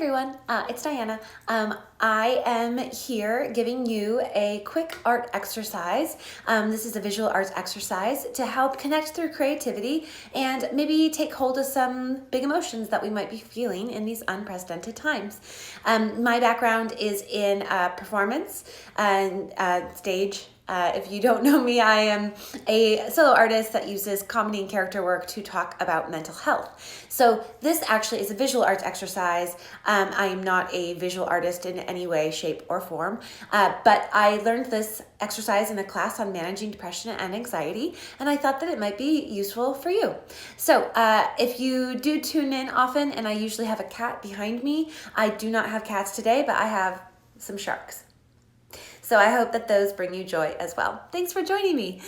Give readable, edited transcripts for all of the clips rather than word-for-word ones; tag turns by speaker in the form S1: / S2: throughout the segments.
S1: everyone, it's Diana. I am here giving you a quick art exercise. This is a visual arts exercise to help connect through creativity and maybe take hold of some big emotions that we might be feeling in these unprecedented times. My background is in performance and stage. If you don't know me, I am a solo artist that uses comedy and character work to talk about mental health. So this actually is a visual arts exercise. I am not a visual artist in any way, shape, or form, but I learned this exercise in a class on managing depression and anxiety, and I thought that it might be useful for you. So if you do tune in often, and I usually have a cat behind me, I do not have cats today, but I have some sharks. So I hope that those bring you joy as well. Thanks for joining me.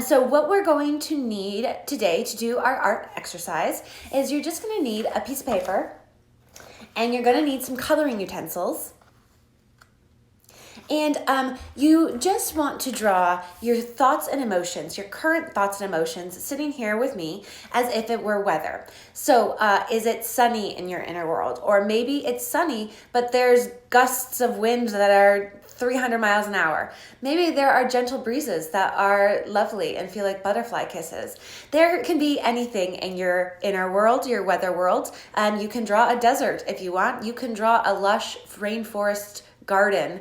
S1: So what we're going to need today to do our art exercise is you're just going to need a piece of paper, and you're going to need some coloring utensils. And you just want to draw your thoughts and emotions, your current thoughts and emotions, sitting here with me as if it were weather. So is it sunny in your inner world? Or maybe it's sunny, but there's gusts of wind that are 300 miles an hour. Maybe there are gentle breezes that are lovely and feel like butterfly kisses. There can be anything in your inner world, your weather world. You can draw a desert if you want. You can draw a lush rainforest garden.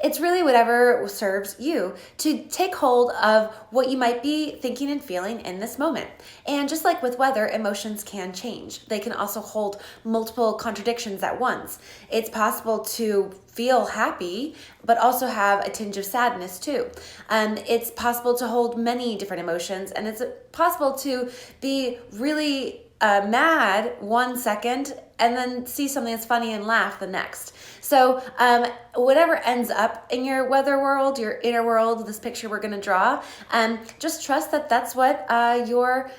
S1: It's really whatever serves you to take hold of what you might be thinking and feeling in this moment. And just like with weather, emotions can change. They can also hold multiple contradictions at once. It's possible to feel happy, but also have a tinge of sadness too. It's possible to hold many different emotions, and it's possible to be really mad 1 second and then see something that's funny and laugh the next. So whatever ends up in your weather world, your inner world, this picture we're going to draw, just trust that that's what your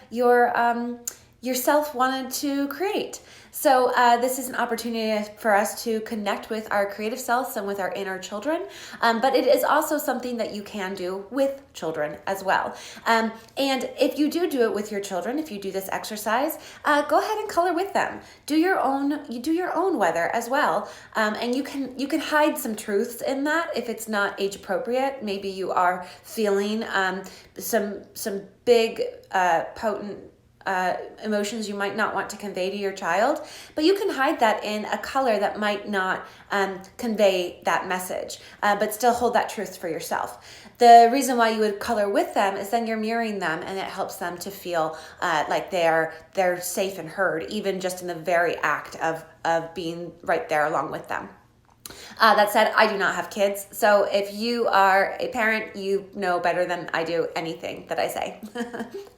S1: self wanted to create. So this is an opportunity for us to connect with our creative selves and with our inner children, but it is also something that you can do with children as well. And if you do it with your children, if you do this exercise, go ahead and color with them. Do your own weather as well, and you can hide some truths in that if it's not age appropriate. Maybe you are feeling some big potent emotions you might not want to convey to your child, but you can hide that in a color that might not convey that message, but still hold that truth for yourself. The reason why you would color with them is then you're mirroring them, and it helps them to feel like they're safe and heard, even just in the very act of being right there along with them. That said, I do not have kids, so if you are a parent, you know better than I do anything that I say.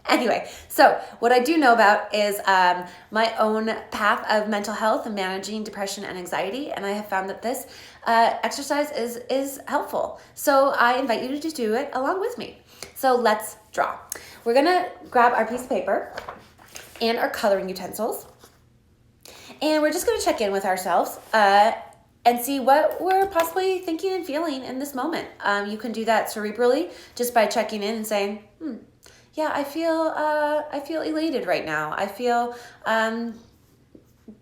S1: Anyway, so what I do know about is my own path of mental health and managing depression and anxiety, and I have found that this exercise is helpful. So I invite you to do it along with me. So let's draw. We're gonna grab our piece of paper and our coloring utensils, and we're just gonna check in with ourselves and see what we're possibly thinking and feeling in this moment. You can do that cerebrally just by checking in and saying, yeah, I feel elated right now. I feel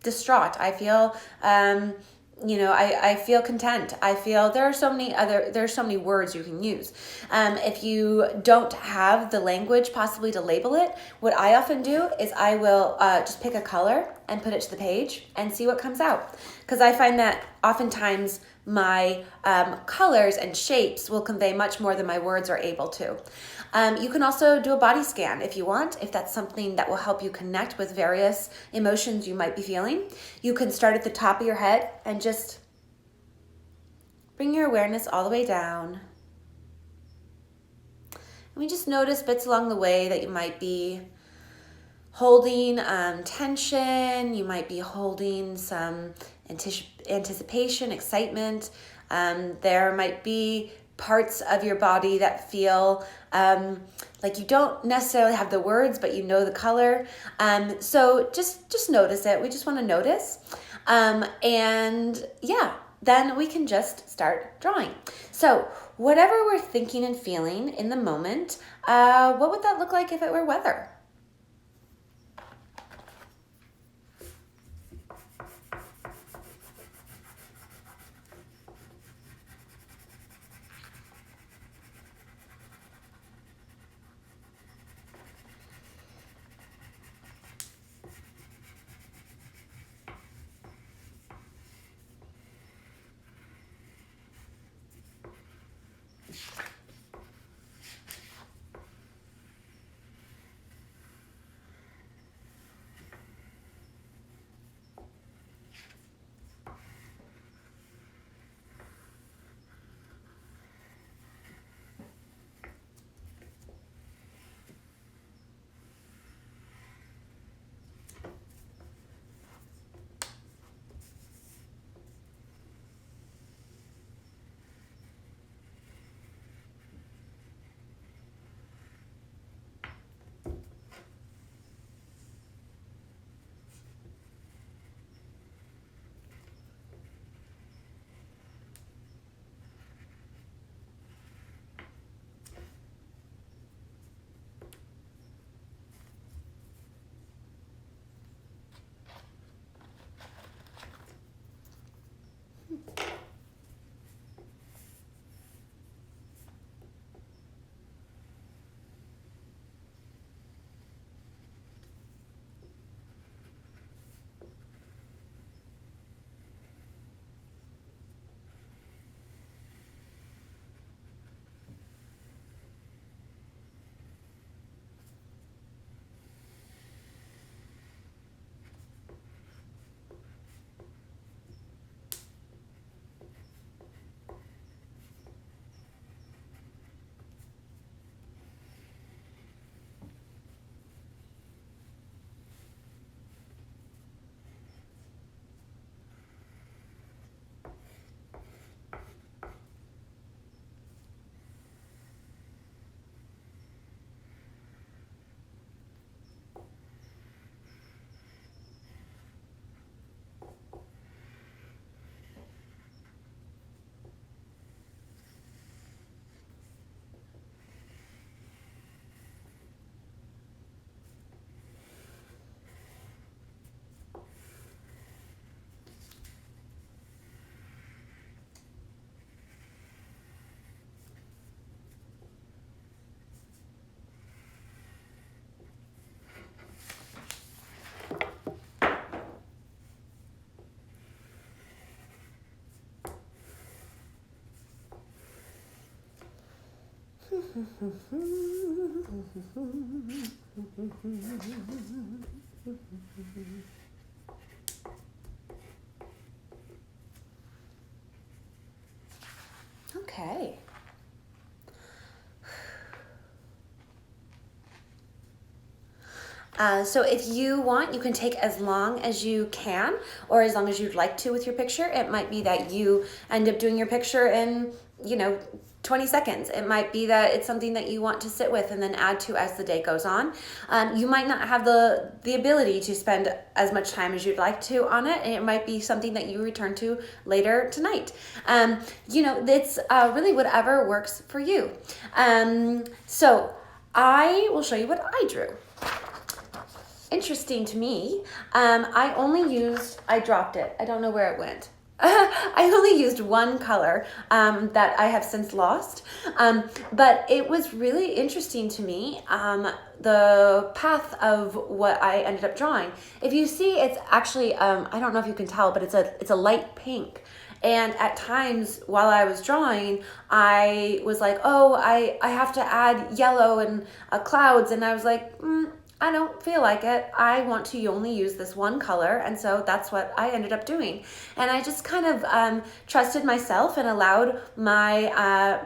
S1: distraught. I feel I feel content. I feel there's so many words you can use. If you don't have the language possibly to label it, what I often do is I will just pick a color and put it to the page and see what comes out. Because I find that oftentimes my colors and shapes will convey much more than my words are able to. You can also do a body scan if you want, if that's something that will help you connect with various emotions you might be feeling. You can start at the top of your head and just bring your awareness all the way down. And we just notice bits along the way that you might be holding tension, you might be holding some anticipation, excitement. There might be parts of your body that feel like you don't necessarily have the words, but you know the color. So just notice it. We just want to notice. And yeah, then we can just start drawing. So whatever we're thinking and feeling in the moment, what would that look like if it were weather? Okay. So if you want, you can take as long as you can, or as long as you'd like to with your picture. It might be that you end up doing your picture in, 20 seconds. It might be that it's something that you want to sit with and then add to as the day goes on. You might not have the ability to spend as much time as you'd like to on it, and it might be something that you return to later tonight. It's really whatever works for you. So I will show you what I drew. Interesting to me, I dropped it. I don't know where it went. I only used one color that I have since lost, but it was really interesting to me, the path of what I ended up drawing. If you see, it's actually, I don't know if you can tell, but it's a light pink. And at times while I was drawing, I was like, oh, I have to add yellow and clouds, and I was like, I don't feel like it. I want to only use this one color, and so that's what I ended up doing. And I just kind of trusted myself and allowed my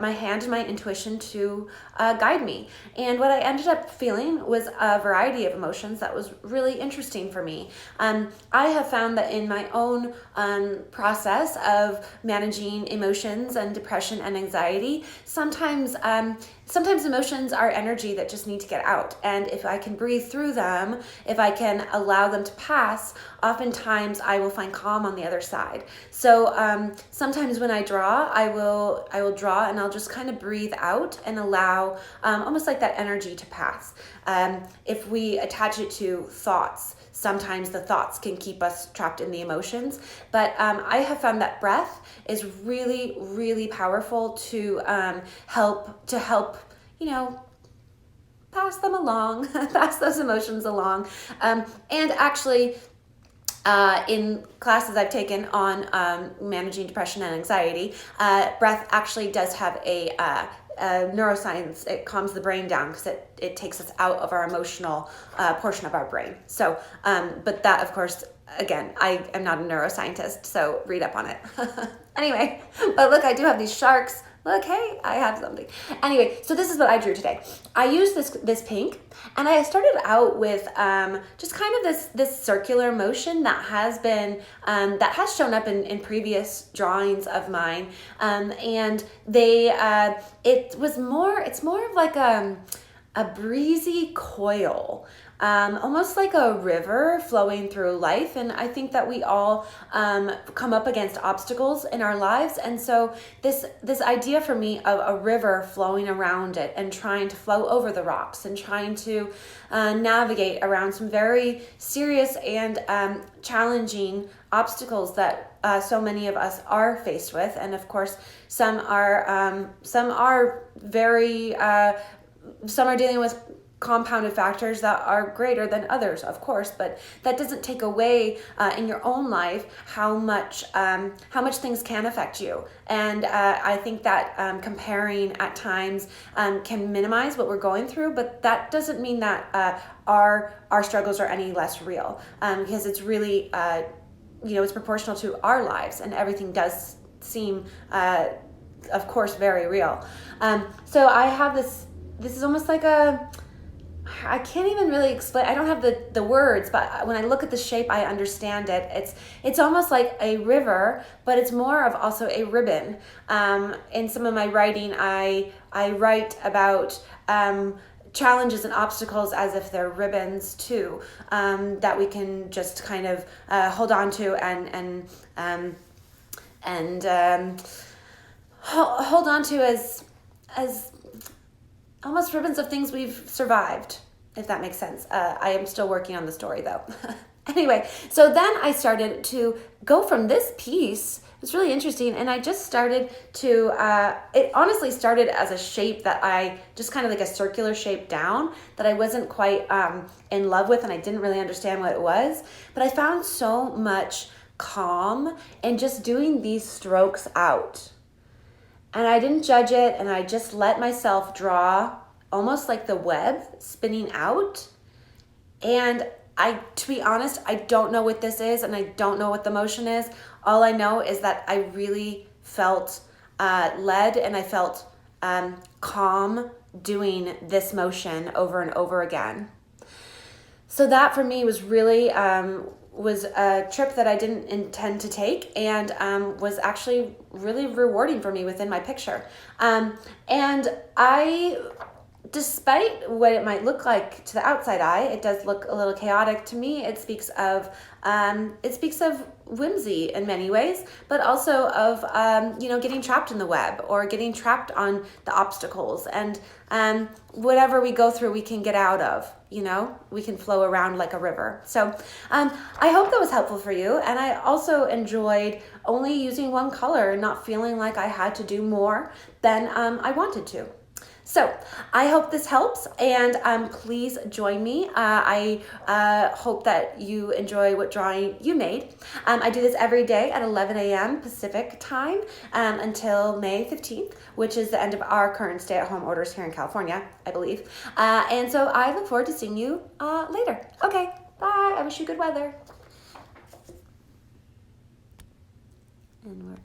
S1: my hand and my intuition to guide me. And what I ended up feeling was a variety of emotions that was really interesting for me. I have found that in my own process of managing emotions and depression and anxiety, sometimes emotions are energy that just need to get out. And if I can breathe through them, if I can allow them to pass, oftentimes I will find calm on the other side. So sometimes when I draw, I will draw and I'll just kind of breathe out and allow almost like that energy to pass. If we attach it to thoughts, sometimes the thoughts can keep us trapped in the emotions. But I have found that breath is really, really powerful to help, pass them along, pass those emotions along. And actually, in classes I've taken on managing depression and anxiety, breath actually does have a neuroscience. It calms the brain down because it takes us out of our emotional portion of our brain. So, but that, of course, again, I am not a neuroscientist, so read up on it. Anyway, but look, I do have these sharks. Look, hey, I have something. Anyway, so this is what I drew today. I used this pink, and I started out with just kind of this circular motion that has been that has shown up in previous drawings of mine, and it's more of like a breezy coil. Almost like a river flowing through life. And I think that we all come up against obstacles in our lives. And so this idea for me of a river flowing around it and trying to flow over the rocks and trying to navigate around some very serious and challenging obstacles that so many of us are faced with. And of course, some are dealing with compounded factors that are greater than others, of course, but that doesn't take away in your own life how much things can affect you. And I think that comparing at times can minimize what we're going through, but that doesn't mean that our struggles are any less real, because it's really it's proportional to our lives, and everything does seem of course very real. So I have this is almost like I can't even really explain. I don't have the words, but when I look at the shape, I understand it. It's almost like a river, but it's more of also a ribbon. In some of my writing, I write about challenges and obstacles as if they're ribbons too, that we can just kind of hold on to and hold on to as almost ribbons of things we've survived, if that makes sense. I am still working on the story though. Anyway, so then I started to go from this piece. It's really interesting, and I just started to, it honestly started as a shape that I just kind of like a circular shape down that I wasn't quite in love with, and I didn't really understand what it was, but I found so much calm in just doing these strokes out. And I didn't judge it, and I just let myself draw almost like the web spinning out. And to be honest, I don't know what this is, and I don't know what the motion is. All I know is that I really felt led, and I felt calm doing this motion over and over again. So that for me was really was a trip that I didn't intend to take, and was actually really rewarding for me within my picture. And I, despite what it might look like to the outside eye, it does look a little chaotic. To me, it speaks of whimsy in many ways, but also of getting trapped in the web, or getting trapped on the obstacles, and whatever we go through, we can get out of. We can flow around like a river. So I hope that was helpful for you, and I also enjoyed only using one color and not feeling like I had to do more than I wanted to. So I hope this helps, and please join me. I hope that you enjoy what drawing you made. I do this every day at 11 a.m. Pacific time until May 15th, which is the end of our current stay-at-home orders here in California, I believe. And so I look forward to seeing you later. Okay, bye. I wish you good weather. And we're